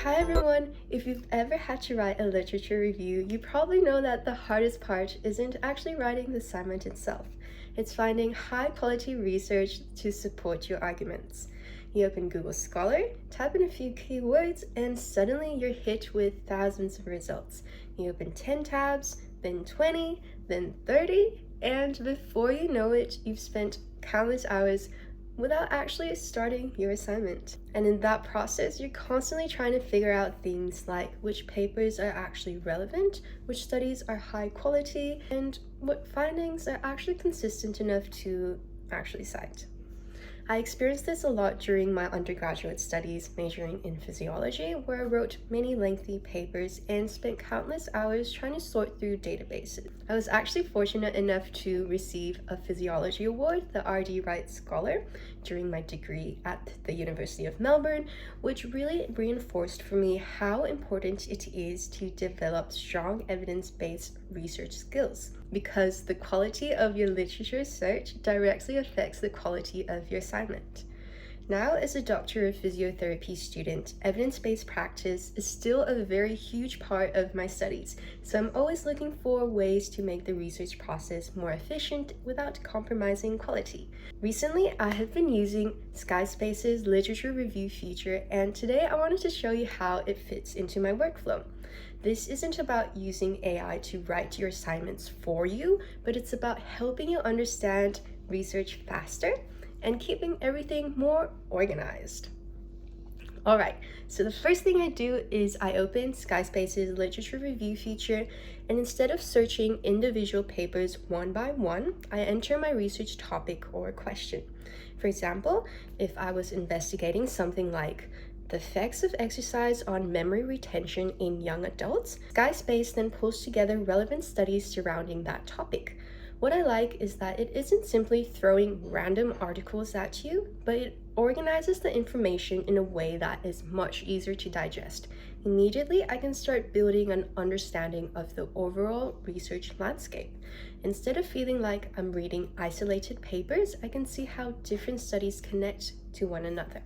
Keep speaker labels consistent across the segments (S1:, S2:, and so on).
S1: Hi everyone! If you've ever had to write a literature review, you probably know that the hardest part isn't actually writing the assignment itself. It's finding high-quality research to support your arguments. You open Google Scholar, type in a few keywords, and suddenly you're hit with thousands of results. You open 10 tabs, then 20, then 30, and before you know it, you've spent countless hours without actually starting your assignment. And in that process, you're constantly trying to figure out things like which papers are actually relevant, which studies are high quality, and what findings are actually consistent enough to actually cite. I experienced this a lot during my undergraduate studies majoring in physiology, where I wrote many lengthy papers and spent countless hours trying to sort through databases. I was actually fortunate enough to receive a physiology award, the R.D. Wright Scholar, during my degree at the University of Melbourne, which really reinforced for me how important it is to develop strong evidence-based research skills, because the quality of your literature search directly affects the quality of your assignment. Now, as a Doctor of Physiotherapy student, evidence-based practice is still a very huge part of my studies, so I'm always looking for ways to make the research process more efficient without compromising quality. Recently, I have been using SciSpace's literature review feature, and today I wanted to show you how it fits into my workflow. This isn't about using AI to write your assignments for you, but it's about helping you understand research faster and keeping everything more organized. Alright, so the first thing I do is I open SciSpace's literature review feature, and instead of searching individual papers one by one, I enter my research topic or question. For example, if I was investigating something like the effects of exercise on memory retention in young adults, SciSpace then pulls together relevant studies surrounding that topic. What I like is that it isn't simply throwing random articles at you, but it organizes the information in a way that is much easier to digest. Immediately, I can start building an understanding of the overall research landscape. Instead of feeling like I'm reading isolated papers, I can see how different studies connect to one another.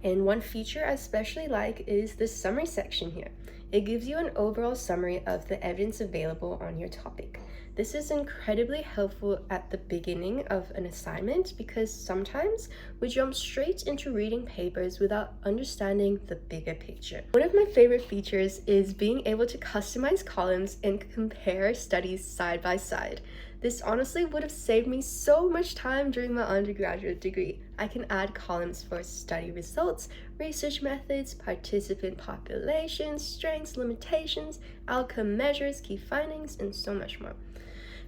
S1: And one feature I especially like is the summary section here. It gives you an overall summary of the evidence available on your topic. This is incredibly helpful at the beginning of an assignment because sometimes we jump straight into reading papers without understanding the bigger picture. One of my favorite features is being able to customize columns and compare studies side by side. This honestly would have saved me so much time during my undergraduate degree. I can add columns for study results, research methods, participant populations, strengths, limitations, outcome measures, key findings, and so much more.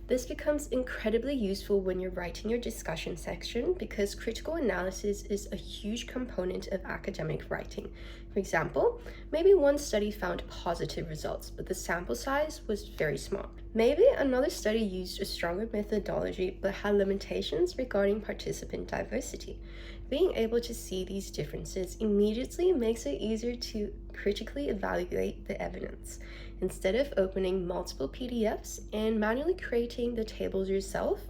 S1: This becomes incredibly useful when you're writing your discussion section because critical analysis is a huge component of academic writing. For example, maybe one study found positive results, but the sample size was very small. Maybe another study used a stronger methodology but had limitations regarding participant diversity. Being able to see these differences immediately makes it easier to critically evaluate the evidence. Instead of opening multiple PDFs and manually creating the tables yourself,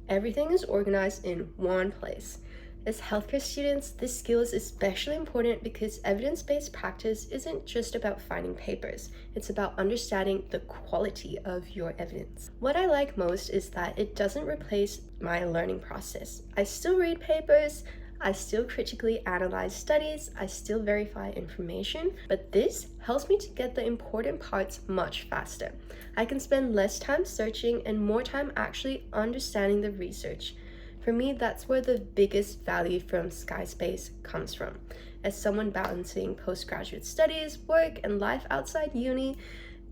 S1: everything is organized in one place. As healthcare students, this skill is especially important because evidence-based practice isn't just about finding papers, it's about understanding the quality of your evidence. What I like most is that it doesn't replace my learning process. I still read papers, I still critically analyze studies, I still verify information, but this helps me to get the important parts much faster. I can spend less time searching and more time actually understanding the research. For me, that's where the biggest value from SciSpace comes from. As someone balancing postgraduate studies, work, and life outside uni,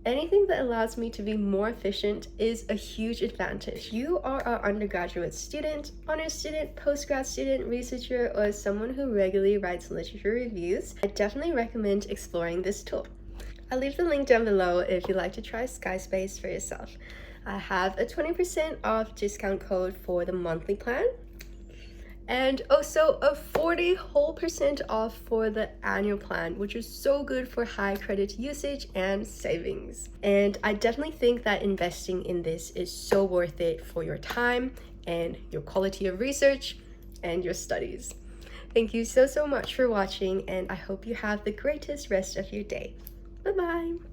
S1: anything that allows me to be more efficient is a huge advantage. If you are an undergraduate student, honors student, postgrad student, researcher, or someone who regularly writes literature reviews, I definitely recommend exploring this tool. I'll leave the link down below if you'd like to try SciSpace for yourself. I have a 20% off discount code for the monthly plan, and also a 40% off for the annual plan, which is so good for high credit usage and savings. And I definitely think that investing in this is so worth it for your time and your quality of research and your studies. Thank you so much for watching, and I hope you have the greatest rest of your day. Bye-bye!